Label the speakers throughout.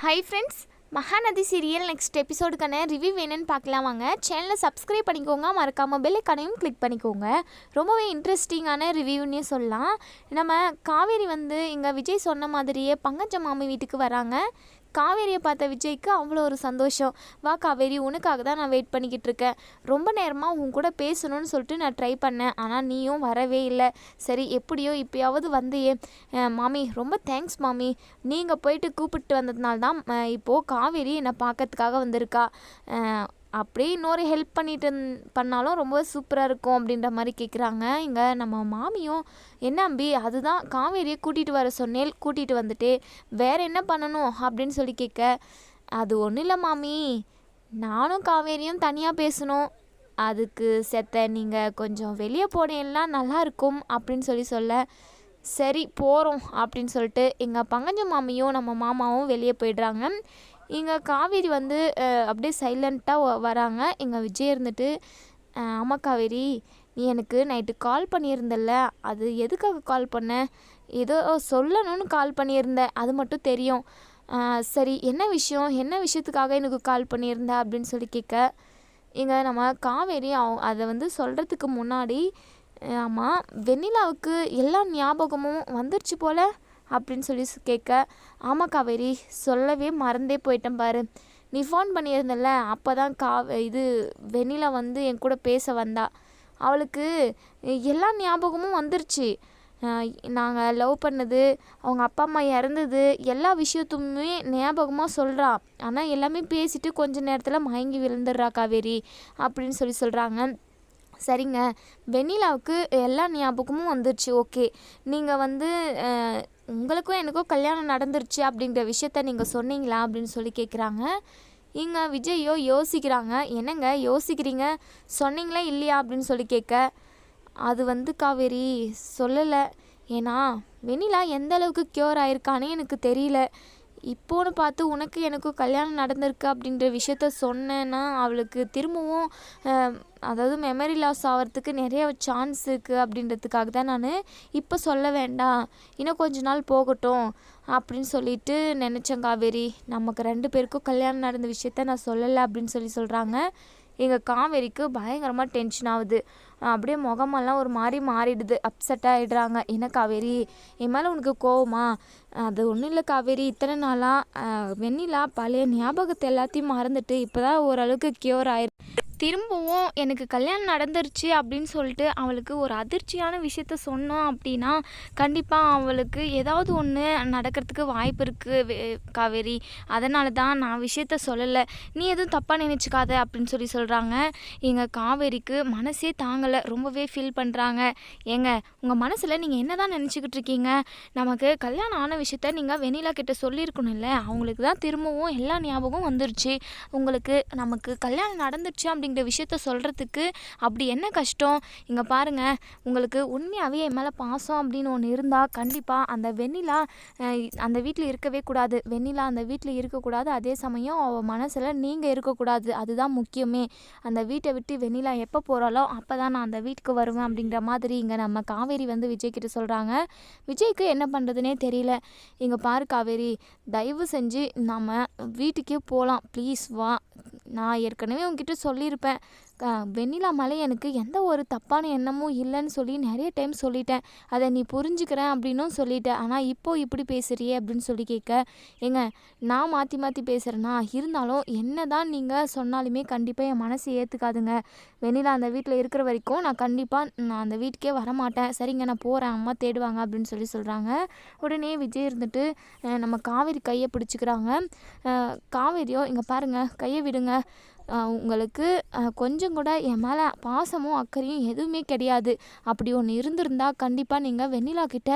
Speaker 1: High friends, Mahanadi serial next எபிசோடுக்கான review வேணும்னு பார்க்கலாம் வாங்க. சேனலை சப்ஸ்கிரைப் பண்ணிக்கோங்க, மறக்காமல் பெல் ஐகானையும் கிளிக் பண்ணிக்கோங்க. ரொம்பவே இன்ட்ரெஸ்டிங்கான ரிவ்யூன்னே சொல்லலாம். நம்ம காவேரி இங்கே விஜய் சொன்ன மாதிரியே பங்கஜ மாமி வீட்டுக்கு வராங்க. காவேரியை பார்த்த விஜய்க்கு அவ்வளோ ஒரு சந்தோஷம். வா காவேரி, உனக்காக தான் நான் வெயிட் பண்ணிக்கிட்டு இருக்கேன். ரொம்ப நேரமாக உன் கூட பேசணும்னு சொல்லிட்டு நான் ட்ரை பண்ணேன், ஆனால் நீயும் வரவே இல்லை. சரி, எப்படியோ இப்போயாவது வந்தியே. மாமி, ரொம்ப தேங்க்ஸ் மாமி. நீங்கள் போயிட்டு கூப்பிட்டு வந்ததுனால தான் இப்போது காவேரி என்னை பார்க்கறதுக்காக வந்திருக்கா. அப்படியே இன்னொரு ஹெல்ப் பண்ணாலும் ரொம்ப சூப்பராக இருக்கும் அப்படின்ற மாதிரி கேட்குறாங்க. இங்கே நம்ம மாமியும், என்ன அம்பி, அதுதான் காவேரியை கூட்டிகிட்டு வர சொன்னேன், கூட்டிகிட்டு வந்துட்டு வேறு என்ன பண்ணணும் அப்படின்னு சொல்லி கேட்க, அது ஒன்றும் இல்லை மாமி, நானும் காவேரியும் தனியாக பேசணும். அதுக்கு நீங்கள் கொஞ்சம் வெளியே போனேன்லாம் நல்லாயிருக்கும் அப்படின்னு சொல்ல, சரி போகிறோம் அப்படின்னு சொல்லிட்டு எங்கள் பங்கஜ மாமியும் நம்ம மாமாவும் வெளியே போயிடுறாங்க. இங்கே காவேரி அப்படியே சைலண்ட்டாக வராங்க. எங்கள் விஜய் இருந்துட்டு, ஆமாம் காவேரி, நீ எனக்கு நைட்டு கால் பண்ணியிருந்தல்ல, அது எதுக்காக கால் பண்ண? ஏதோ சொல்லணும்னு கால் பண்ணியிருந்தேன், அது மட்டும் தெரியும். சரி, என்ன விஷயத்துக்காக எனக்கு கால் பண்ணியிருந்த அப்படின்னு சொல்லி கேட்க, இங்கே நம்ம காவேரி அதை சொல்கிறதுக்கு முன்னாடி, ஆமாம் வெண்ணிலாவுக்கு எல்லா ஞாபகமும் வந்துருச்சு போல் அப்படின்னு சொல்லி கேட்க, ஆமாம் காவேரி, சொல்லவே மறந்தே போயிட்டேன் பாரு. நீ ஃபோன் பண்ணியிருந்தல்ல, அப்போ தான் வெண்ணிலா என் கூட பேச வந்தா. அவளுக்கு எல்லா ஞாபகமும் வந்துருச்சு. நாங்கள் லவ் பண்ணது, அவங்க அப்பா அம்மா இறந்தது, எல்லா விஷயத்துமே ஞாபகமாக சொல்கிறா. ஆனால் எல்லாமே பேசிட்டு கொஞ்ச நேரத்தில் மயங்கி விழுந்துடுறா காவேரி அப்படின்னு சொல்கிறாங்க. சரிங்க, வெண்ணிலாவுக்கு எல்லா ஞாபகமும் வந்துருச்சு, ஓகே. நீங்கள் உங்களுக்கும் எனக்கும் கல்யாணம் நடந்துருச்சு அப்படிங்கிற விஷயத்த நீங்கள் சொன்னீங்களா அப்படின்னு சொல்லி கேட்குறாங்க. இங்கே விஜயோ யோசிக்கிறாங்க. என்னங்க யோசிக்கிறீங்க, சொன்னீங்களா இல்லையா அப்படின்னு சொல்லி கேட்க, அது காவேரி சொல்லலை. ஏன்னா வெண்ணிலா எந்த அளவுக்கு க்யூர் ஆயிருக்கானே எனக்கு தெரியல. இப்போன்னு பார்த்து உனக்கு எனக்கும் கல்யாணம் நடந்திருக்கு அப்படின்ற விஷயத்த சொன்னேன்னா அவளுக்கு திரும்பவும் அதாவது மெமரி லாஸ் ஆகிறதுக்கு நிறைய சான்ஸ் இருக்குது அப்படின்றதுக்காக தான் நான் இப்போ சொல்ல வேண்டாம், இன்னும் கொஞ்ச நாள் போகட்டும் அப்படின்னு சொல்லிட்டு நினச்சேன் காவேரி. நமக்கு 2 பேருக்கும் கல்யாணம் நடந்த விஷயத்த நான் சொல்லலை அப்படின்னு சொல்கிறாங்க. எங்கள் காவேரிக்கு பயங்கரமாக டென்ஷன் ஆகுது. அப்படியே முகமெல்லாம் ஒரு மாதிரி மாறிடுது, அப்செட் ஆகிடுறாங்க. என்ன காவேரி, என் மேலே உனக்கு கோவமா? அது ஒன்றும் இல்லை காவேரி, இத்தனை நாளாக வெண்ணிலா பழைய ஞாபகத்தை எல்லாத்தையும் மறந்துட்டு இப்போ தான் ஓரளவுக்கு க்யூர் திரும்பவும் எனக்கு கல்யாணம் நடந்துருச்சு அப்படின்னு சொல்லிட்டு அவளுக்கு ஒரு அதிர்ச்சியான விஷயத்த சொன்னோம் அப்படின்னா கண்டிப்பாக அவளுக்கு ஏதாவது ஒன்று நடக்கிறதுக்கு வாய்ப்பு இருக்குது காவேரி. அதனால தான் நான் விஷயத்த சொல்லலை, நீ எதுவும் தப்பாக நினச்சிக்காத அப்படின்னு சொல்கிறாங்க. எங்கள் காவேரிக்கு மனசே தாங்கலை, ரொம்பவே ஃபீல் பண்ணுறாங்க. ஏங்க, உங்கள் மனசில் நீங்கள் என்ன தான் நினச்சிக்கிட்டு இருக்கீங்க? நமக்கு கல்யாணம் ஆன விஷயத்த நீங்கள் வெண்ணிலா கிட்ட சொல்லியிருக்கணும்ல. அவங்களுக்கு தான் திரும்பவும் எல்லா ஞாபகம் வந்துருச்சு. நமக்கு கல்யாணம் நடந்துருச்சு அப்படிங்கிற விஷயத்த சொல்கிறதுக்கு அப்படி என்ன கஷ்டம்? இங்கே பாருங்கள், உங்களுக்கு உண்மையாகவே என் மேலே பாசம் அப்படின்னு ஒன்று இருந்தால் கண்டிப்பாக அந்த வெண்ணிலா அந்த வீட்டில் இருக்கவே கூடாது. வெண்ணிலா அந்த வீட்டில் இருக்கக்கூடாது, அதே சமயம் அவள் மனசில் நீங்கள் இருக்கக்கூடாது. அதுதான் முக்கியமே. அந்த வீட்டை விட்டு வெண்ணிலா எப்போ போகிறாளோ அப்போ தான் நான் அந்த வீட்டுக்கு வருவேன் அப்படிங்கிற மாதிரி இங்கே நம்ம காவேரி விஜய்கிட்ட சொல்கிறாங்க. விஜய்க்கு என்ன பண்ணுறதுனே தெரியல. இங்கே பாரு காவேரி, தயவு செஞ்சு நம்ம வீட்டுக்கே போகலாம், ப்ளீஸ் வா. நான் ஏற்கனவே உங்ககிட்ட சொல்லியிருப்பேன், வெண்ணிலா மேலே எனக்கு எந்த ஒரு தப்பான எண்ணமும் இல்லைன்னு சொல்லி நிறைய டைம் சொல்லிட்டேன். அதை நீ புரிஞ்சுக்கிறேன் அப்படின்னும் சொல்லிட்டேன். ஆனால் இப்போது இப்படி பேசுகிறியே அப்படின்னு சொல்லி கேட்க, ஏங்க நான் மாற்றி பேசுகிறேன்னா இருந்தாலும் என்ன தான் நீங்கள் சொன்னாலுமே கண்டிப்பாக என் மனசு ஏற்றுக்காதுங்க. வெண்ணிலா அந்த வீட்டில் இருக்கிற வரைக்கும் நான் அந்த வீட்டுக்கே வரமாட்டேன். சரிங்க, நான் போகிறேன், அம்மா தேடுவாங்க அப்படின்னு சொல்கிறாங்க. உடனே விஜய் இருந்துட்டு நம்ம காவேரி கையை பிடிச்சிக்கிறாங்க. காவேரியோ, இங்கே பாருங்கள், கையை விடுங்க. உங்களுக்கு கொஞ்சம் கூட என் மேலே பாசமும் அக்கறையும் எதுவுமே கிடையாது. அப்படி ஒன்று இருந்திருந்தால் கண்டிப்பாக நீங்கள் வெண்ணிலா கிட்ட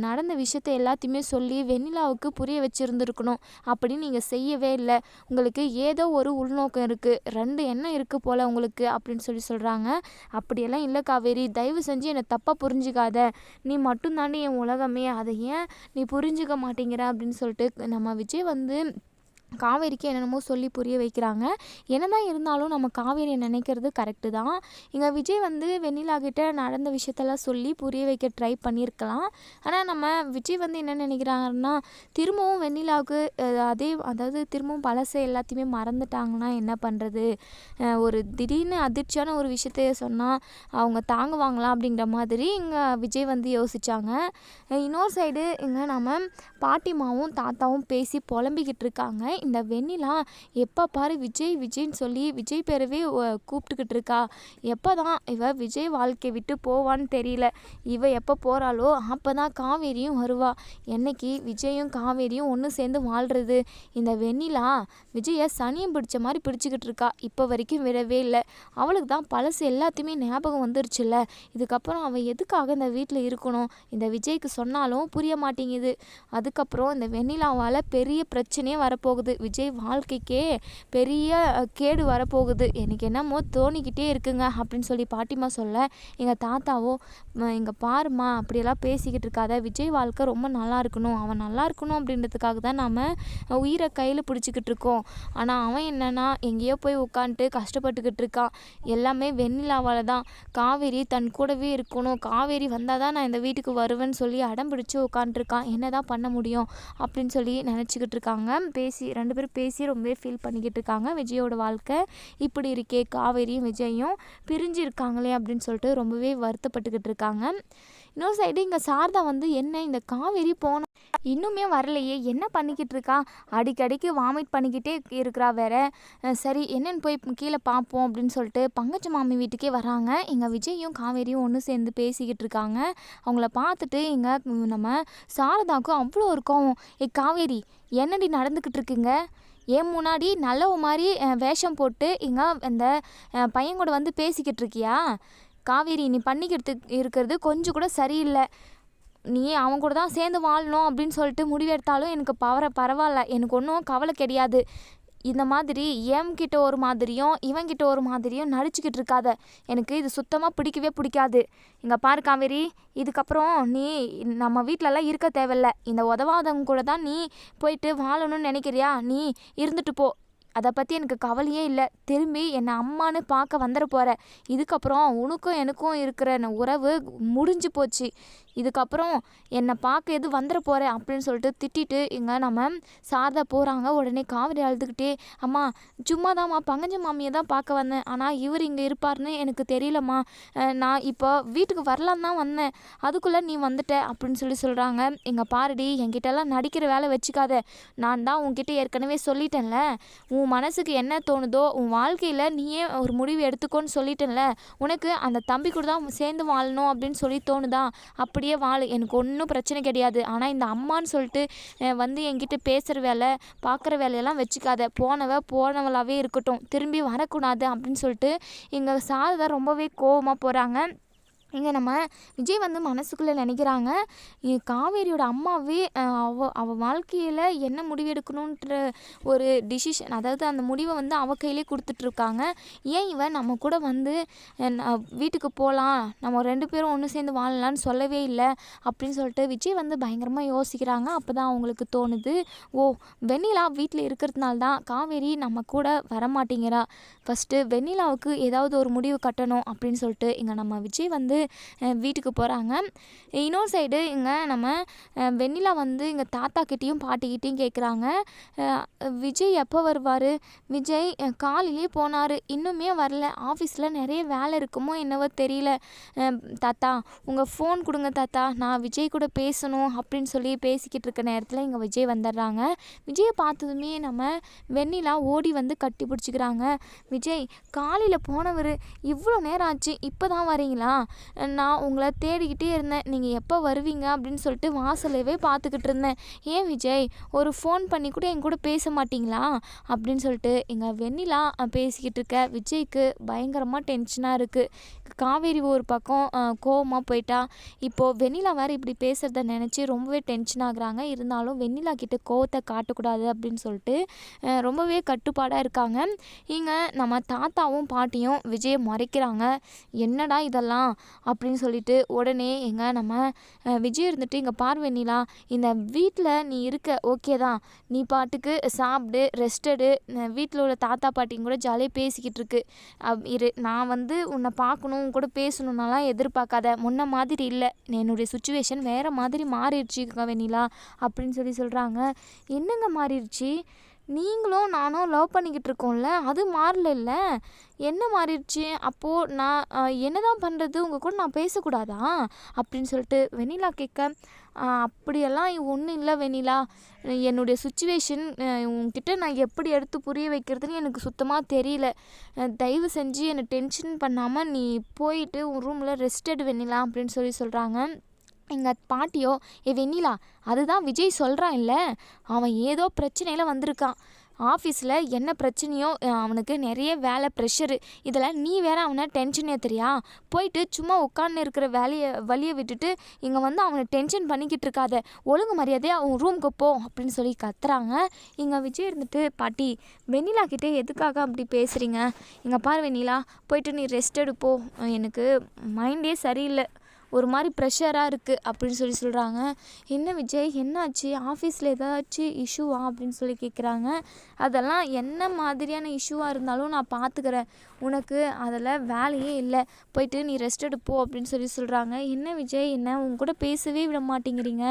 Speaker 1: நடந்த விஷயத்தை எல்லாத்தையுமே சொல்லி வெண்ணிலாவுக்கு புரிய வச்சுருந்துருக்கணும். அப்படி நீங்கள் செய்யவே இல்லை. உங்களுக்கு ஏதோ ஒரு உள்நோக்கம் இருக்குது, 2 எண்ணம் இருக்குது போல் உங்களுக்கு அப்படின்னு சொல்கிறாங்க. அப்படியெல்லாம் இல்லை காவேரி, தயவு செஞ்சு என்னை தப்பாக புரிஞ்சுக்காத. நீ மட்டும்தாண்டி என் உலகமே, அதை ஏன் நீ புரிஞ்சுக்க மாட்டேங்கிற அப்படின்னு சொல்லிட்டு நம்ம விஜய் காவேரிக்கு என்னென்னமோ சொல்லி புரிய வைக்கிறாங்க. என்னதான் இருந்தாலும் நம்ம காவேரியை நினைக்கிறது கரெக்டு தான். இங்கே விஜய் வந்து வெண்ணிலா கிட்ட நடந்த விஷயத்தெல்லாம் சொல்லி புரிய வைக்க ட்ரை பண்ணியிருக்கலாம். ஆனால் நம்ம விஜய் வந்து என்ன நினைக்கிறாங்கன்னா, திரும்பவும் வெண்ணிலாவுக்கு அதாவது திரும்பவும் பழசை எல்லாத்தையுமே மறந்துட்டாங்கன்னா என்ன பண்ணுறது, ஒரு திடீர்னு அதிர்ச்சியான ஒரு விஷயத்த சொன்னால் அவங்க தாங்குவாங்களா அப்படிங்கிற மாதிரி இங்கே விஜய் வந்து யோசித்தாங்க. இன்னொரு சைடு இங்கே நம்ம பாட்டிமாவும் தாத்தாவும் பேசி புலம்பிக்கிட்டு இருக்காங்க. இந்த வெண்ணிலா எப்போ பாரு விஜய் விஜய்ன்னு சொல்லி விஜய் பேரவே கூப்பிட்டுக்கிட்டு இருக்கா. எப்போ தான் இவ விஜய் வாழ்க்கை விட்டு போவான்னு தெரியல. இவ எப்போ போகிறாளோ அப்போ தான் காவேரியும் வருவா. என்னைக்கு விஜயும் காவேரியும் ஒன்று சேர்ந்து வாழ்கிறது. இந்த வெண்ணிலா விஜயை சனியம் பிடிச்ச மாதிரி பிடிச்சிக்கிட்டு இருக்கா. இப்போ வரைக்கும் விடவே இல்லை. அவளுக்கு தான் பழசு எல்லாத்தையுமே ஞாபகம் வந்துருச்சுல்ல. இதுக்கப்புறம் அவள் எதுக்காக இந்த வீட்டில் இருக்கணும்? இந்த விஜய்க்கு சொன்னாலும் புரிய மாட்டேங்குது. அதுக்கப்புறம் இந்த வெண்ணிலாவால் பெரிய பிரச்சனையே வரப்போகுது. விஜய் வாழ்க்கைக்கே பெரிய கேடு வரப்போகுது. எனக்கு என்னமோ தோணிக்கிட்டே இருக்குங்க அப்படின்னு சொல்லி பாட்டிமா சொல்ல, எங்கள் தாத்தாவோ இங்கே பாருமா அப்படியெல்லாம் பேசிக்கிட்டு இருக்காத, விஜய் வாழ்க்கை ரொம்ப நல்லா இருக்கணும், அவன் நல்லா இருக்கணும் அப்படின்றதுக்காக தான் நாம் உயிரை கையில் பிடிச்சிக்கிட்டு இருக்கோம். ஆனால் அவன் என்னன்னா எங்கேயோ போய் உட்காந்துட்டு கஷ்டப்பட்டுக்கிட்டு இருக்கான். எல்லாமே வெண்ணிலாவால் தான். காவேரி தன் கூடவே இருக்கணும், காவேரி வந்தால் தான் நான் இந்த வீட்டுக்கு வருவேன்னு சொல்லி அடம் பிடிச்சி உட்காந்துருக்கான். என்ன தான் பண்ண முடியும் அப்படின்னு சொல்லி நினச்சிக்கிட்டு இருக்காங்க. ரெண்டு பேரும் பேசி ரொம்பவே ஃபீல் பண்ணிக்கிட்டு இருக்காங்க. விஜயோட வாழ்க்கை இப்படி இருக்கே, காவேரியும் விஜயும் பிரிஞ்சு இருக்காங்களே அப்படின்னு சொல்லிட்டு ரொம்பவே வருத்தப்பட்டுக்கிட்டு இருக்காங்க. இன்னொரு சைடு இங்கே சாரதா வந்து என்ன இந்த காவேரி போன இன்னுமே வரலையே, என்ன பண்ணிக்கிட்டு இருக்கா, அடிக்கடிக்கு வாமிட் பண்ணிக்கிட்டே இருக்கிறா வேற. சரி என்னென்னு போய் கீழே பார்ப்போம் அப்படின்னு சொல்லிட்டு பங்கஜ மாமி வீட்டுக்கே வராங்க. இங்கே விஜயும் காவேரியும் ஒன்று சேர்ந்து பேசிக்கிட்டு இருக்காங்க. அவங்கள பார்த்துட்டு இங்கே நம்ம சாரதாவுக்கும் அவ்வளோ ஒரு கோவம். காவேரி என்னடி நடந்துக்கிட்டு இருக்குங்க, ஏன் முன்னாடி நல்லவ மாதிரி வேஷம் போட்டு இங்கே அந்த பையன் கூட வந்து பேசிக்கிட்டு இருக்கியா? காவேரி நீ பண்ணிக்கிட்டு இருக்கிறது கொஞ்சம் கூட சரியில்லை. நீ அவன் கூட தான் சேர்ந்து வாழணும் அப்படின்னு சொல்லிட்டு முடிவெடுத்தாலும் எனக்கு பரவாயில்ல, எனக்கு ஒன்றும் கவலை கிடையாது. இந்த மாதிரி என்கிட்ட ஒரு மாதிரியும் இவங்கிட்ட ஒரு மாதிரியும் நடிச்சுக்கிட்டு இருக்காத. எனக்கு இது சுத்தமாக பிடிக்கவே பிடிக்காது. இங்கே பாரு காவேரி, இதுக்கப்புறம் நீ நம்ம வீட்டிலலாம் இருக்க தேவையில்ல. இந்த உதவாதவங்க கூட தான் நீ போயிட்டு வாழணும்னு நினைக்கிறியா? நீ இருந்துட்டு போ. அதை பற்றி எனக்கு கவலையே இல்லை. திரும்பி என்னை அம்மானு பார்க்க வந்துட போகிற. இதுக்கப்புறம் உனக்கும் எனக்கும் இருக்கிற உறவு முடிஞ்சு போச்சு. இதுக்கப்புறம் என்னை பார்க்க எது வந்துட போகிறேன் அப்படின்னு சொல்லிட்டு திட்டிட்டு இங்கே நம்ம சாரதா போகிறாங்க. உடனே காவேரி அழுதுகிட்டே, அம்மா சும்மா தான்மா பங்கஜ மாமியை தான் பார்க்க வந்தேன், ஆனால் இவர் இங்கே இருப்பார்னு எனக்கு தெரியலம்மா. நான் இப்போ வீட்டுக்கு வரலான்னு தான் வந்தேன், அதுக்குள்ளே நீ வந்துட்ட அப்படின்னு சொல்கிறாங்க. இங்கே பாருடி, என்கிட்டலாம் நடிக்கிற வேலை வச்சுக்காத. நான் தான் உன்கிட்ட ஏற்கனவே சொல்லிட்டேன்ல, உன் மனசுக்கு என்ன தோணுதோ உன் வாழ்க்கையில் நீயே ஒரு முடிவு எடுத்துக்கோன்னு சொல்லிட்டேன்ல. உனக்கு அந்த தம்பி கூட தான் சேர்ந்து வாழணும் அப்படின்னு சொல்லி தோணுதா, அப்படியே வாழு, எனக்கு ஒன்றும் பிரச்சனை கிடையாது. ஆனால் இந்த அம்மான்னு சொல்லிட்டு வந்து என்கிட்ட பேசுகிற வேலை பார்க்குற வேலையெல்லாம் வச்சுக்காத. போனவளாகவே இருக்கட்டும், திரும்பி வரக்கூடாது அப்படின்னு சொல்லிட்டு இங்கே சாரதா ரொம்பவே கோவமாக போகிறாங்க. இங்கே நம்ம விஜய் வந்து மனசுக்குள்ளே நினைக்கிறாங்க, காவேரியோட அம்மாவே அவள் வாழ்க்கையில் என்ன முடிவு எடுக்கணுன்ற ஒரு டிசிஷன், அதாவது அந்த முடிவை வந்து அவள் கையிலே கொடுத்துட்ருக்காங்க. ஏன் இவன் நம்ம கூட வந்து வீட்டுக்கு போகலாம், நம்ம 2 பேரும் ஒன்று சேர்ந்து வாழலான்னு சொல்லவே இல்லை அப்படின்னு சொல்லிட்டு விஜய் வந்து பயங்கரமாக யோசிக்கிறாங்க. அப்போ தான் அவங்களுக்கு தோணுது, ஓ வெண்ணிலா வீட்டில் இருக்கிறதுனால தான் காவேரி நம்ம கூட வரமாட்டேங்கிறா. ஃபஸ்ட்டு வெண்ணிலாவுக்கு ஏதாவது ஒரு முடிவு கட்டணும் அப்படின்னு சொல்லிட்டு இங்கே நம்ம விஜய் வந்து வீட்டுக்கு போகிறாங்க. இன்னொரு சைடு இங்கே நம்ம வெண்ணிலா வந்து இங்கே தாத்தாக்கிட்டேயும் பாட்டிக்கிட்டேயும் கேட்குறாங்க, விஜய் எப்போ வருவார்? விஜய் காலையிலே போனார், இன்னுமே வரல, ஆஃபீஸில் நிறைய வேலை இருக்குமோ என்னவோ தெரியல. தாத்தா உங்கள் ஃபோன் கொடுங்க தாத்தா, நான் விஜய் கூட பேசணும் அப்படின்னு சொல்லி பேசிக்கிட்டு இருக்க நேரத்தில் இங்கே விஜய் வந்துடுறாங்க. விஜயை பார்த்ததுமே நம்ம வெண்ணிலா ஓடி வந்து கட்டி பிடிச்சிக்கிறாங்க. விஜய் காலையில் போனவர் இவ்வளோ நேரம் ஆச்சு, இப்போ தான் வரீங்களா? நான் உங்களை தேடிக்கிட்டே இருந்தேன், நீங்கள் எப்போ வருவீங்க அப்படின்னு சொல்லிட்டு வாசலவே பார்த்துக்கிட்டு இருந்தேன். ஏன் விஜய் ஒரு ஃபோன் பண்ணி கூட என் கூட பேச மாட்டிங்களா அப்படின்னு சொல்லிட்டு எங்கள் வெண்ணிலா பேசிக்கிட்டு இருக்க விஜய்க்கு பயங்கரமாக டென்ஷனாக இருக்குது. காவேரி ஒரு பக்கம் கோவமாக போயிட்டா. இப்போது வெண்ணிலா வேறு இப்படி பேசுகிறத நினச்சி ரொம்பவே டென்ஷன் ஆகுறாங்க. இருந்தாலும் வெண்ணிலா கிட்ட கோவத்தை காட்டக்கூடாது அப்படின்னு சொல்லிட்டு ரொம்பவே கட்டுப்பாடாக இருக்காங்க. இங்கே நம்ம தாத்தாவும் பாட்டியும் விஜயை மறைக்கிறாங்க. என்னடா இதெல்லாம் அப்படின்னு சொல்லிட்டு உடனே நம்ம விஜய் இருந்துட்டு, இங்கே பார் வெண்ணிலா, இந்த வீட்டில் நீ இருக்க ஓகே தான், நீ பாட்டுக்கு சாப்பிடு, ரெஸ்ட் எடு, வீட்டில் உள்ள தாத்தா பாட்டிங்க கூட ஜாலியாக பேசிக்கிட்டு இருக்கு இரு, நான் வந்து உன்னை பார்க்கணும், உன் கூட பேசணுன்னாலாம் எதிர்பார்க்காத, முன்ன மாதிரி இல்லை, என்னுடைய சுச்சுவேஷன் வேறு மாதிரி மாறிடுச்சு வெண்ணிலா அப்படின்னு சொல்கிறாங்க. என்னங்க மாறிடுச்சு? நீங்களும் நானும் லவ் பண்ணிக்கிட்டு இருக்கோம்ல, அது மாறல, என்ன மாறிடுச்சு? அப்போது நான் என்ன தான் பண்ணுறது, உங்கள் கூட நான் பேசக்கூடாதா அப்படின்னு சொல்லிட்டு வெண்ணிலா கேட்க, அப்படியெல்லாம் ஒன்றும் இல்லை வெண்ணிலா, என்னுடைய சுச்சுவேஷன் உங்ககிட்ட நான் எப்படி எடுத்து புரிய வைக்கிறதுன்னு எனக்கு சுத்தமாக தெரியல, தயவு செஞ்சு என்னை டென்ஷன் பண்ணாமல் நீ போயிட்டு உன் ரூமில் ரெஸ்ட் எடு வெண்ணிலா அப்படின்னு சொல்கிறாங்க. எங்கள் பாட்டியோ, வெண்ணிலா, அதுதான் விஜய் சொல்கிறான் இல்லை, அவன் ஏதோ பிரச்சனையில் வந்திருக்கான், ஆஃபீஸில் என்ன பிரச்சனையோ, அவனுக்கு நிறைய வேலை ப்ரெஷரு, இதில் நீ வேற அவனை டென்ஷனே தெரியா, போயிட்டு சும்மா உட்காந்து இருக்கிற வழியை விட்டுட்டு இங்கே வந்து அவனை டென்ஷன் பண்ணிக்கிட்டு இருக்காத, ஒழுங்கு மரியாதையாக அவன் ரூமுக்கு போ அப்படின்னு சொல்லி கத்துறாங்க. இங்கே விஜய் இருந்துட்டு, பாட்டி வெண்ணிலா கிட்டே எதுக்காக அப்படி பேசுகிறீங்க, இங்கே பாரு வெண்ணிலா, போயிட்டு நீ ரெஸ்ட் எடுப்போ, எனக்கு மைண்டே சரியில்லை, ஒரு மாதிரி ப்ரெஷராக இருக்குது அப்படின்னு சொல்கிறாங்க. என்ன விஜய், என்னாச்சு, ஆஃபீஸில் ஏதாச்சும் இஷ்யூவா அப்படின்னு கேட்குறாங்க. அதெல்லாம் என்ன மாதிரியான இஷ்யூவாக இருந்தாலும் நான் பார்த்துக்கிறேன், உனக்கு அதில் வேலையே இல்லை, போயிட்டு நீ ரெஸ்ட் எடுப்போ அப்படின்னு சொல்கிறாங்க. என்ன விஜய், என்ன உங்க கூட பேசவே விட மாட்டேங்கிறீங்க,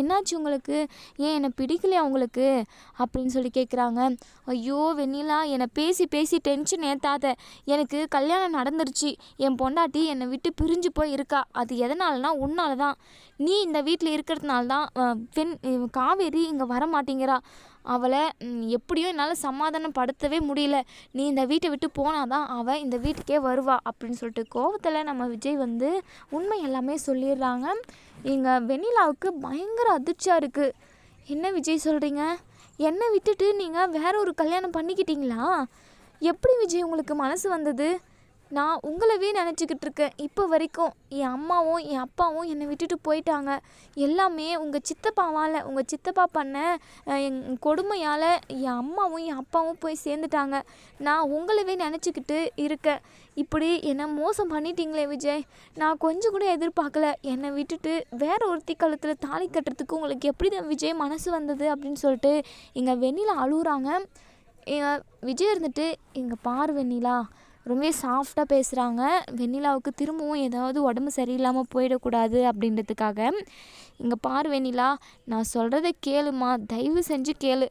Speaker 1: என்னாச்சு உங்களுக்கு, ஏன் என்னை பிடிக்கலையா உங்களுக்கு அப்படின்னு கேட்குறாங்க. ஐயோ வெண்ணிலா, என்னை பேசி பேசி டென்ஷன் ஏற்றாத, எனக்கு கல்யாணம் நடந்துருச்சு, என் பொண்டாட்டி என்னை விட்டு பிரிஞ்சு போய் இருக்கா, அது எதனாலனா உன்னால தான், நீ இந்த வீட்டில் இருக்கிறதுனால தான் காவேரி இங்கே வர மாட்டேங்கிறா, அவளை எப்படியும் என்னால் சமாதானப்படுத்தவே முடியல, நீ இந்த வீட்டை விட்டு போனாதான் அவள் இந்த வீட்டுக்கே வருவா அப்படின்னு சொல்லிட்டு கோவத்தில் நம்ம விஜய் வந்து உண்மை எல்லாமே சொல்லிடுறாங்க. இங்கே வெண்ணிலாவுக்கு பயங்கர அதிர்ச்சியாக இருக்குது. என்ன விஜய் சொல்கிறீங்க, என்னை விட்டுட்டு நீங்கள் வேற ஒரு கல்யாணம் பண்ணிக்கிட்டீங்களா, எப்படி விஜய் உங்களுக்கு மனசு வந்தது, நான் உங்களவே நினச்சிக்கிட்டு இருக்கேன், இப்போ வரைக்கும் என் அம்மாவும் என் அப்பாவும் என்னை விட்டுட்டு போயிட்டாங்க, எல்லாமே உங்கள் சித்தப்பாவால், உங்கள் சித்தப்பா பண்ண என் கொடுமையால் என் அம்மாவும் என் அப்பாவும் போய் சேர்ந்துட்டாங்க, நான் உங்களவே நினச்சிக்கிட்டு இருக்கேன், இப்படி என்னை மோசம் பண்ணிட்டீங்களே விஜய், நான் கொஞ்சம் கூட எதிர்பார்க்கல, என்னை விட்டுட்டு வேற ஒருத்தி கழுத்தில் தாலி கட்டுறதுக்கு உங்களுக்கு எப்படி தான் விஜய் மனசு வந்தது அப்படின்னு சொல்லிட்டு இங்கே வெண்ணிலா அழுகுறாங்க. எங்கள் விஜய் இருந்துட்டு, இங்கே பார் வெண்ணிலா, ரொம்ப சாஃப்டாக பேசுகிறாங்க. வெண்ணிலாவுக்கு திரும்பவும் ஏதாவது உடம்பு சரியில்லாமல் போயிடக்கூடாது அப்படின்றதுக்காக, இங்கே பார் வெண்ணிலா, நான் சொல்கிறத கேளுமா, தயவு செஞ்சு கேளு,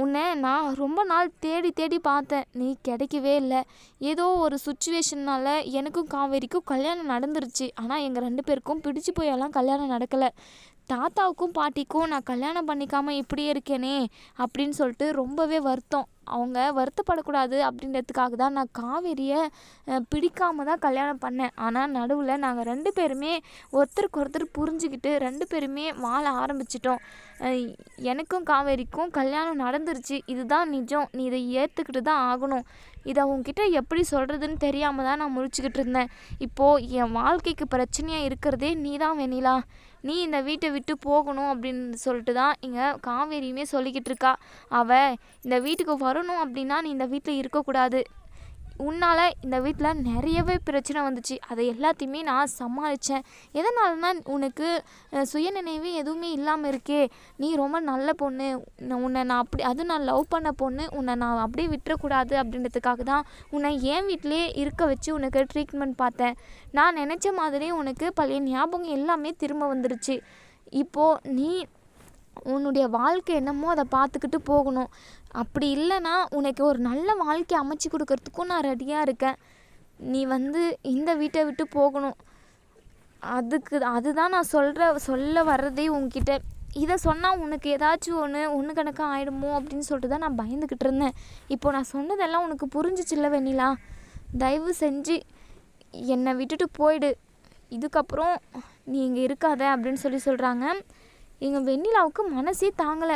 Speaker 1: உன்னை நான் ரொம்ப நாள் தேடி தேடி பார்த்தேன், நீ கிடைக்கவே இல்லை, ஏதோ ஒரு சுச்சுவேஷனால் எனக்கும் காவேரிக்கும் கல்யாணம் நடந்துருச்சு, ஆனால் எங்கள் 2 பேருக்கும் பிடிச்சி போயெல்லாம் கல்யாணம் நடக்கலை, தாத்தாவுக்கும் பாட்டிக்கும் நான் கல்யாணம் பண்ணிக்காமல் இப்படியே இருக்கேனே அப்படின்னு சொல்லிட்டு ரொம்பவே வருத்தம், அவங்க வருத்தப்படக்கூடாது அப்படின்றதுக்காக தான் நான் காவேரியை பிடிக்காம தான் கல்யாணம் பண்ணேன், ஆனால் நடுவில் நாங்கள் 2 பேருமே ஒருத்தருக்கு ஒருத்தர் புரிஞ்சுக்கிட்டு 2 பேருமே வாழ ஆரம்பிச்சிட்டோம், எனக்கும் காவேரிக்கும் கல்யாணம் நடந்துருச்சு, இதுதான் நிஜம், நீ இதை ஏற்றுக்கிட்டு தான் ஆகணும், இதை அவங்கக்கிட்ட எப்படி சொல்கிறதுன்னு தெரியாமல் தான் நான் முழிச்சுக்கிட்டு இருந்தேன், இப்போது என் வாழ்க்கைக்கு பிரச்சனையாக இருக்கிறதே நீ தான் வெண்ணிலா, நீ இந்த வீட்டை விட்டு போகணும் அப்படின்னு சொல்லிட்டு தான் இங்கே காவேரியுமே சொல்லிக்கிட்டு இருக்கா, அவள் இந்த வீட்டுக்கு வரணும் அப்படின்னா நீ இந்த வீட்டில் இருக்கக்கூடாது, உன்னால் இந்த வீட்டில் நிறையவே பிரச்சனை வந்துச்சு, அதை எல்லாத்தையுமே நான் சமாளித்தேன், எதனாலனா உனக்கு சுயநினைவு எதுவுமே இல்லாமல் இருக்கே, நீ ரொம்ப நல்ல பொண்ணு, உன்னை நான் அப்படி நான் லவ் பண்ண பொண்ணு, உன்னை நான் அப்படியே விட்டுறக்கூடாது அப்படின்றதுக்காக தான் உன்னை என் வீட்டிலே இருக்க வச்சு உனக்கு ட்ரீட்மெண்ட் பார்த்தேன், நான் நினச்ச மாதிரி உனக்கு பழைய ஞாபகம் எல்லாமே திரும்ப வந்துருச்சு, இப்போது நீ உன்னுடைய வாழ்க்கை என்னமோ அதை பார்த்துக்கிட்டு போகணும், அப்படி இல்லைன்னா உனக்கு ஒரு நல்ல வாழ்க்கை அமைச்சு கொடுக்கறதுக்கும் நான் ரெடியாக இருக்கேன், நீ வந்து இந்த வீட்டை விட்டு போகணும், அதுதான் நான் சொல்ல வர்றதே உங்ககிட்ட, இதை சொன்னால் உனக்கு ஏதாச்சும் ஒன்று கணக்காக ஆகிடுமோ அப்படின்னு சொல்லிட்டு தான் நான் பயந்துக்கிட்டு இருந்தேன், இப்போ நான் சொன்னதெல்லாம் உனக்கு புரிஞ்சிச்சில்ல வெண்ணிலா, தயவு செஞ்சு என்னை விட்டுட்டு போயிடு, இதுக்கப்புறம் நீ இங்கே இருக்காத அப்படின்னு சொல்கிறாங்க. எங்கள் வெண்ணிலாவுக்கு மனசே தாங்கலை,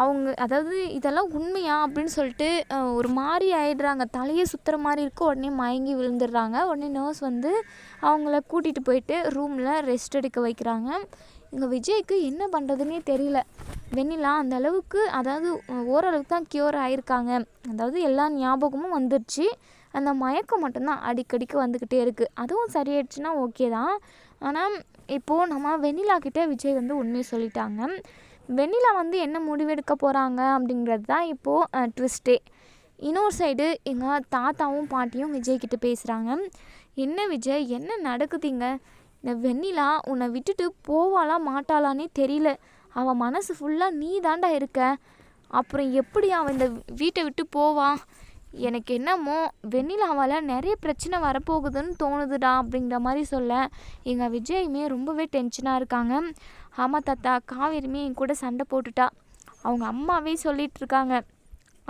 Speaker 1: அவங்க அதாவது இதெல்லாம் உண்மையா அப்படின்னு சொல்லிட்டு ஒரு மாதிரி ஆயிடுறாங்க, தலையை சுற்றுற மாதிரி இருக்கு, உடனே மயங்கி விழுந்துடுறாங்க, உடனே நர்ஸ் வந்து அவங்கள கூட்டிகிட்டு போயிட்டு ரூமில் ரெஸ்ட் எடுக்க வைக்கிறாங்க. எங்கள் விஜய்க்கு என்ன பண்ணுறதுன்னே தெரியல, வெண்ணிலா அந்த அளவுக்கு அதாவது ஓரளவுக்கு தான் க்யூர் ஆகிருக்காங்க, அதாவது எல்லா ஞாபகமும் வந்துடுச்சு, அந்த மயக்கம் மட்டும்தான் அடிக்கடிக்கு வந்துக்கிட்டே இருக்குது. அதுவும் சரியாயிடுச்சுன்னா ஓகே தான். ஆனால் இப்போது நம்ம வெண்ணிலா கிட்டே விஜய் வந்து உண்மையை சொல்லிட்டாங்க. வெண்ணிலா வந்து என்ன முடிவெடுக்க போகிறாங்க அப்படிங்கிறது தான் இப்போது ட்விஸ்ட்டே. இன்னொரு சைடு எங்கள் தாத்தாவும் பாட்டியும் விஜய்கிட்ட பேசுகிறாங்க. என்ன விஜய், என்ன நடக்குதுங்க? இந்த வெண்ணிலா உன்னை விட்டுட்டு போவாளா மாட்டாளானே தெரியல. அவள் மனசு ஃபுல்லாக நீ தாண்டா இருக்க. அப்புறம் எப்படி அவன் இந்த வீட்டை விட்டு போவா? எனக்கு என்னமோ வெண்ணிலாவால் நிறைய பிரச்சனை வரப்போகுதுன்னு தோணுதுடா அப்படிங்கிற மாதிரி சொல்ல எங்கள் விஜயுமே ரொம்பவே டென்ஷனாக இருக்காங்க. ஆமாம் தாத்தா, காவேரியுமே என் கூட சண்டை போட்டுட்டா. அவங்க அம்மாவே சொல்லிகிட்டு இருக்காங்க,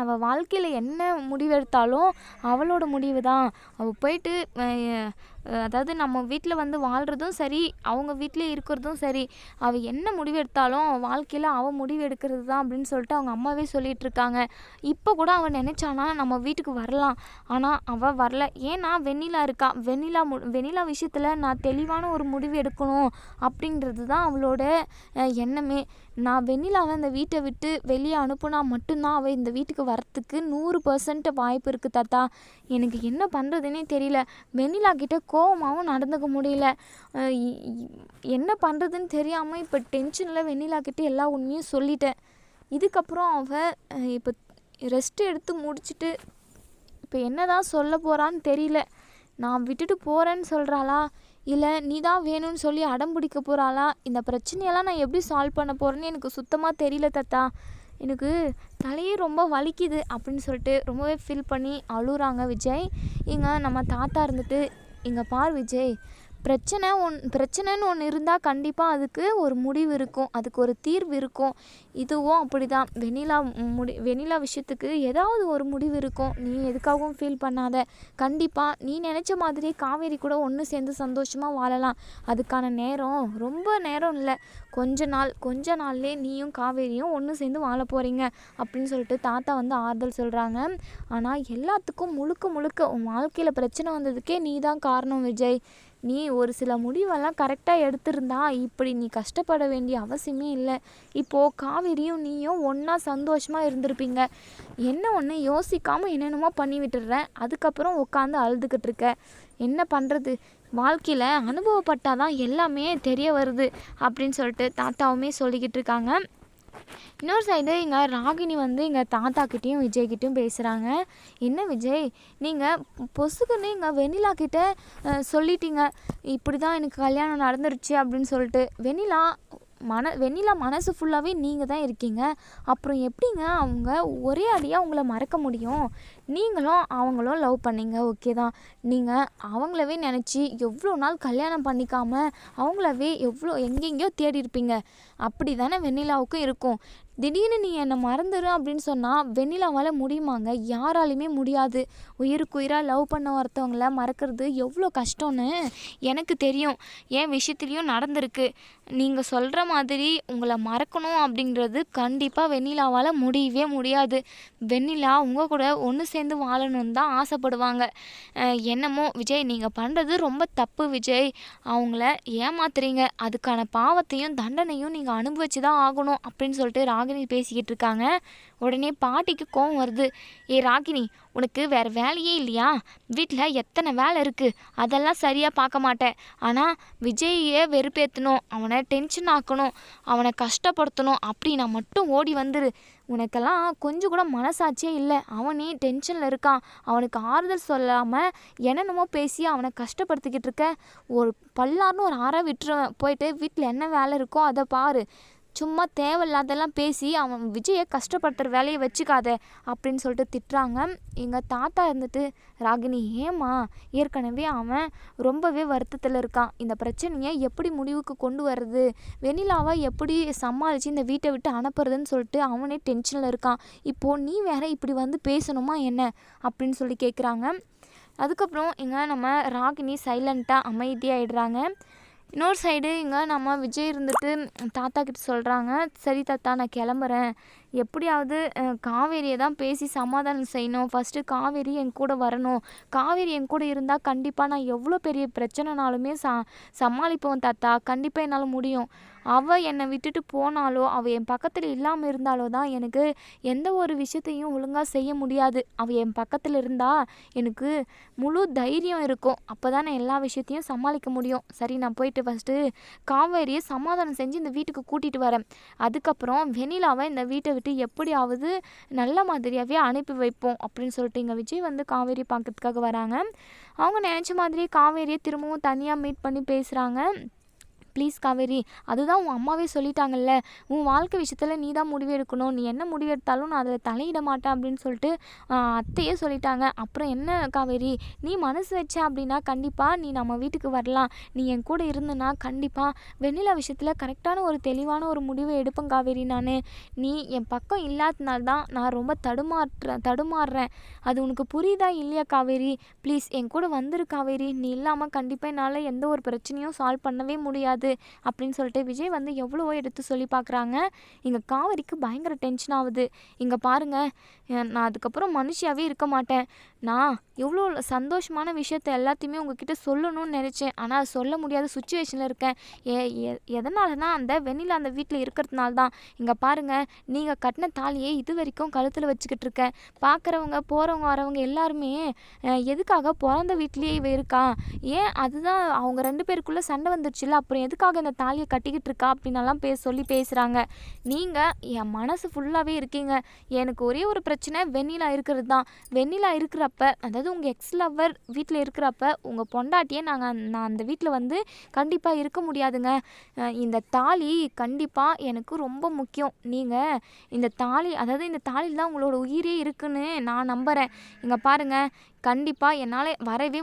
Speaker 1: அவள் வாழ்க்கையில் என்ன முடிவெடுத்தாலும் அவளோட முடிவு தான். அவள் போயிட்டு அதாவது நம்ம வீட்டில் வந்து வாழ்கிறதும் சரி, அவங்க வீட்டிலே இருக்கிறதும் சரி, அவள் என்ன முடிவு எடுத்தாலும் அவள் வாழ்க்கையில் அவள் முடிவு எடுக்கிறது தான் அப்படின்னு சொல்லிட்டு அவங்க அம்மாவே சொல்லிகிட்ருக்காங்க. இப்போ கூட அவள் நினச்சானா நம்ம வீட்டுக்கு வரலாம், ஆனால் அவள் வரல. ஏன்னா வெண்ணிலா இருக்கா. வெண்ணிலா விஷயத்தில் நான் தெளிவான ஒரு முடிவு எடுக்கணும் அப்படின்றது தான் அவளோட எண்ணமே. நான் வெண்ணிலாவை இந்த வீட்டை விட்டு வெளியே அனுப்புனா மட்டும்தான் அவள் இந்த வீட்டுக்கு வரத்துக்கு 100% வாய்ப்பு இருக்குது தாத்தா. எனக்கு என்ன பண்ணுறதுன்னே தெரியல. வெண்ணிலா கிட்ட கோவமாகவும் நடந்துக்க முடியல. என்ன பண்ணுறதுன்னு தெரியாமல் இப்போ டென்ஷனில் வெண்ணிலா கிட்ட எல்லா உண்மையும் சொல்லிட்டேன். இதுக்கப்புறம் அவள் இப்போ ரெஸ்ட் எடுத்து முடிச்சுட்டு இப்போ என்ன தான் சொல்ல போகிறான்னு தெரியல. நான் விட்டுட்டு போகிறேன்னு சொல்கிறாளா, இல்லை நீ தான் வேணும்னு சொல்லி அடம் பிடிக்க போகிறாளா? இந்த பிரச்சனையெல்லாம் நான் எப்படி சால்வ் பண்ண போகிறேன்னு எனக்கு சுத்தமாக தெரியல தாத்தா. எனக்கு தலையே ரொம்ப வலிக்குது அப்படின்னு சொல்லிட்டு ரொம்பவே ஃபீல் பண்ணி அழுகுறாங்க விஜய். இங்கே நம்ம தாத்தா இருந்துட்டு, இங்கே பார் விஜய், பிரச்சனைன்னு ஒன்று இருந்தால் கண்டிப்பாக அதுக்கு ஒரு முடிவு இருக்கும், அதுக்கு ஒரு தீர்வு இருக்கும். இதுவும் அப்படி தான். வெண்ணிலா விஷயத்துக்கு ஏதாவது ஒரு முடிவு இருக்கும். நீ எதுக்காகவும் ஃபீல் பண்ணாத. கண்டிப்பாக நீ நினச்ச மாதிரி காவேரி கூட ஒன்று சேர்ந்து சந்தோஷமாக வாழலாம். அதுக்கான நேரம் ரொம்ப நேரம் இல்லை, கொஞ்ச நாள்லேயே நீயும் காவேரியும் ஒன்று சேர்ந்து வாழ போகிறீங்க அப்படின்னு சொல்லிட்டு தாத்தா வந்து ஆறுதல் சொல்கிறாங்க. ஆனால் எல்லாத்துக்கும் முழுக்க உன் வாழ்க்கையில் பிரச்சனை வந்ததுக்கே நீ தான் காரணம் விஜய். நீ ஒரு சில முடிவெல்லாம் கரெக்டாக எடுத்திருந்தா இப்படி நீ கஷ்டப்பட வேண்டிய அவசியமே இல்லை. இப்போது காவேரியும் நீயும் ஒன்றா சந்தோஷமாக இருந்திருப்பீங்க. என்ன ஒன்று யோசிக்காமல் என்னென்னமோ பண்ணி விட்டுடுறேன், அதுக்கப்புறம் உட்காந்து அழுதுகிட்டு இருக்க. என்ன பண்ணுறது, வாழ்க்கையில் அனுபவப்பட்டால் தான் எல்லாமே தெரிய வருது அப்படின்னு சொல்லிட்டு தாத்தாவுமே சொல்லிக்கிட்டு இருக்காங்க. இன்னொரு சைடு இங்கே ராகினி வந்து எங்கள் தாத்தாக்கிட்டேயும் விஜய்கிட்டையும் பேசுகிறாங்க. என்ன விஜய், நீங்கள் பொசுக்குன்னு இங்கே வெண்ணிலா கிட்ட சொல்லிட்டீங்க, இப்படி தான் எனக்கு கல்யாணம் நடந்துருச்சு அப்படின்னு சொல்லிட்டு. வெண்ணிலா மனசு ஃபுல்லாகவே நீங்கள் தான் இருக்கீங்க. அப்புறம் எப்படிங்க அவங்க ஒரே அடியாக உங்களை மறக்க முடியும்? நீங்களும் அவங்களும் லவ் பண்ணீங்க, ஓகே தான். நீங்கள் அவங்களவே நினச்சி எவ்வளோ நாள் கல்யாணம் பண்ணிக்காமல் அவங்களவே எங்கெங்கேயோ தேடி இருப்பீங்க. அப்படி தானே வெண்ணிலாவுக்கும் இருக்கும். திடீர்னு நீ என்னை மறந்துடு அப்படின்னு சொன்னால் வெண்ணிலாவால் முடியுமாங்க? யாராலையுமே முடியாது. உயிராக லவ் பண்ண ஒருத்தவங்கள மறக்கிறது எவ்வளோ கஷ்டம்னு எனக்கு தெரியும். என் விஷயத்துலேயும் நடந்திருக்கு. நீங்கள் சொல்கிற மாதிரி உங்களை மறக்கணும் அப்படிங்கிறது கண்டிப்பாக வெண்ணிலாவால் முடியவே முடியாது. வெண்ணிலா உங்கள் கூட ஒன்று சேர்ந்து வாழணும்னு தான் ஆசைப்படுவாங்க. என்னமோ விஜய், நீங்கள் பண்ணுறது ரொம்ப தப்பு விஜய். அவங்கள ஏமாத்துறீங்க, அதுக்கான பாவத்தையும் தண்டனையும் நீங்கள் அனுபவிச்சு தான் ஆகணும் அப்படின்னு சொல்லிட்டு ராகினி பேசிக்கிட்டு இருக்காங்க. உடனே பாட்டிக்கு கோவம் வருது. ராகினி, உனக்கு வேறு வேலையே இல்லையா? வீட்டில் எத்தனை வேலை இருக்குது, அதெல்லாம் சரியாக பார்க்க மாட்டேன். ஆனால் விஜய்யை வெறுப்பேற்றணும், அவனை டென்ஷன் ஆக்கணும், அவனை கஷ்டப்படுத்தணும் அப்படின்னா மட்டும் ஓடி வந்துரு. உனக்கெல்லாம் கொஞ்சம் கூட மனசாட்சியே இல்லை. அவனே டென்ஷனில் இருக்கான், அவனுக்கு ஆறுதல் சொல்லாமல் என்னென்னமோ பேசி அவனை கஷ்டப்படுத்திக்கிட்டு இருக்க. ஒரு பல்லார்னு ஒரு ஆறாக விட்டுருவேன். போயிட்டு வீட்டில் என்ன வேலை இருக்கோ அதை பாரு. சும்மா தேவையில்லாதெல்லாம் பேசி அவன் விஜயை கஷ்டப்படுத்துகிற வேலையை வச்சுக்காத அப்படின்னு சொல்லிட்டு திட்டுறாங்க. எங்கள் தாத்தா இருந்துட்டு, ராகினி ஏம்மா, ஏற்கனவே அவன் ரொம்பவே வருத்தத்தில் இருக்கான். இந்த பிரச்சனையை எப்படி முடிவுக்கு கொண்டு வர்றது, வெண்ணிலாவை எப்படி சமாளித்து இந்த வீட்டை விட்டு அனுப்புறதுன்னு சொல்லிட்டு அவனே டென்ஷனில் இருக்கான். இப்போது நீ வேற இப்படி வந்து பேசணுமா என்ன அப்படின்னு சொல்லி கேட்குறாங்க. அதுக்கப்புறம் இங்கே நம்ம ராகினி சைலண்ட்டாக அமைதியாகிடுறாங்க. இன்னொரு சைடு இங்கே நம்ம விஜய் இருந்துட்டு தாத்தா கிட்ட சொல்கிறாங்க, சரி தாத்தா நான் கிளம்புறேன், எப்படியாவது காவேரியை தான் பேசி சமாதானம் செய்யணும். ஃபஸ்ட்டு காவேரி என் கூட வரணும். காவேரி என் கூட இருந்தால் கண்டிப்பாக நான் எவ்வளோ பெரிய பிரச்சனைனாலுமே சமாளிப்போம் தாத்தா. கண்டிப்பாக என்னால் முடியும். அவள் என்னை விட்டுட்டு போனாலோ, அவள் என் பக்கத்தில் இல்லாமல் இருந்தாலோ தான் எனக்கு எந்த ஒரு விஷயத்தையும் ஒழுங்காக செய்ய முடியாது. அவள் என் பக்கத்தில் இருந்தால் எனக்கு முழு தைரியம் இருக்கும். அப்போ தான் நான் எல்லா விஷயத்தையும் சமாளிக்க முடியும். சரி, நான் போயிட்டு ஃபஸ்ட்டு காவேரியை சமாதானம் செஞ்சு இந்த வீட்டுக்கு கூட்டிகிட்டு வரேன். அதுக்கப்புறம் வெண்ணிலாவை இந்த வீட்டை விட்டு எப்படியாவது நல்ல மாதிரியாகவே அனுப்பி வைப்போம் அப்படின்னு சொல்லிட்டு இங்கே விஜய் வந்து காவேரி பார்க்கறதுக்காக வராங்க. அவங்க நினச்ச மாதிரியே காவேரியை திரும்பவும் தனியாக மீட் பண்ணி பேசுகிறாங்க. ப்ளீஸ் காவேரி, அதுதான் உன் அம்மாவே சொல்லிட்டாங்கல்ல, உன் வாழ்க்கை விஷயத்தில் நீ தான் முடிவு எடுக்கணும். நீ என்ன முடிவு எடுத்தாலும் நான் அதில் தலையிட மாட்டேன் அப்படின்னு சொல்லிட்டு அத்தையே சொல்லிட்டாங்க. அப்புறம் என்ன காவேரி, நீ மனசு வச்ச அப்படின்னா கண்டிப்பாக நீ நம்ம வீட்டுக்கு வரலாம். நீ என் கூட இருந்தனா கண்டிப்பாக வெண்ணிலா விஷயத்தில் கரெக்டான ஒரு தெளிவான ஒரு முடிவை எடுப்பேன் காவேரி. நீ என் பக்கம் இல்லாதனால தான் நான் ரொம்ப தடுமாறுறேன். அது உனக்கு புரியுதா இல்லையா காவேரி? ப்ளீஸ் என் கூட வந்துரு காவேரி. நீ இல்லாமல் கண்டிப்பாக என்னால் எந்த ஒரு பிரச்சனையும் சால்வ் பண்ணவே முடியாது அப்படின்னு சொல்லிட்டு விஜய் வந்து எவ்வளவோ எடுத்து சொல்லி பார்க்குறாங்க. இங்கே காவேரிக்கு பயங்கர டென்ஷன் ஆகுது. இங்கே பாருங்கள், நான் அதுக்கப்புறம் மனுஷியாகவே இருக்க மாட்டேன். நான் எவ்வளோ சந்தோஷமான விஷயத்த எல்லாத்தையுமே உங்ககிட்ட சொல்லணும்னு நினச்சேன். ஆனால் சொல்ல முடியாத சுச்சுவேஷனில் இருக்கேன். எதனாலனா அந்த வெண்ணிலா அந்த வீட்டில் இருக்கிறதுனால தான். இங்கே பாருங்கள், நீங்கள் கட்டின தாலியை இது வரைக்கும் கழுத்தில் வச்சுக்கிட்டு இருக்கேன். பார்க்குறவங்க போகிறவங்க வரவங்க எல்லாருமே எதுக்காக பிறந்த வீட்லேயே இவ இருக்கா, ஏன் அதுதான் அவங்க 2 பேருக்குள்ளே சண்டை வந்துடுச்சுல்ல, அப்புறம் எதுக்காக இந்த தாலியை கட்டிக்கிட்டு இருக்கா அப்படின்னலாம் சொல்லி பேசுகிறாங்க. நீங்கள் என் மனசு ஃபுல்லாகவே இருக்கீங்க. எனக்கு ஒரே ஒரு பிரச்சனை வெண்ணிலா இருக்கிறது தான். வெண்ணிலா இருக்கிறப்ப, அதாவது உங்கள் எக்ஸ் லவ்வர் வீட்டில் இருக்கிறப்ப உங்கள் பொண்டாட்டியை நான் அந்த வீட்டில் வந்து கண்டிப்பாக இருக்க முடியாதுங்க. இந்த தாலி கண்டிப்பாக எனக்கு ரொம்ப முக்கியம். நீங்கள் இந்த தாலி, அதாவது இந்த தாலியில் தான் உங்களோட உயிரே இருக்குன்னு நான் நம்புகிறேன். இங்கே பாருங்கள், கண்டிப்பாக என்னால் வரவே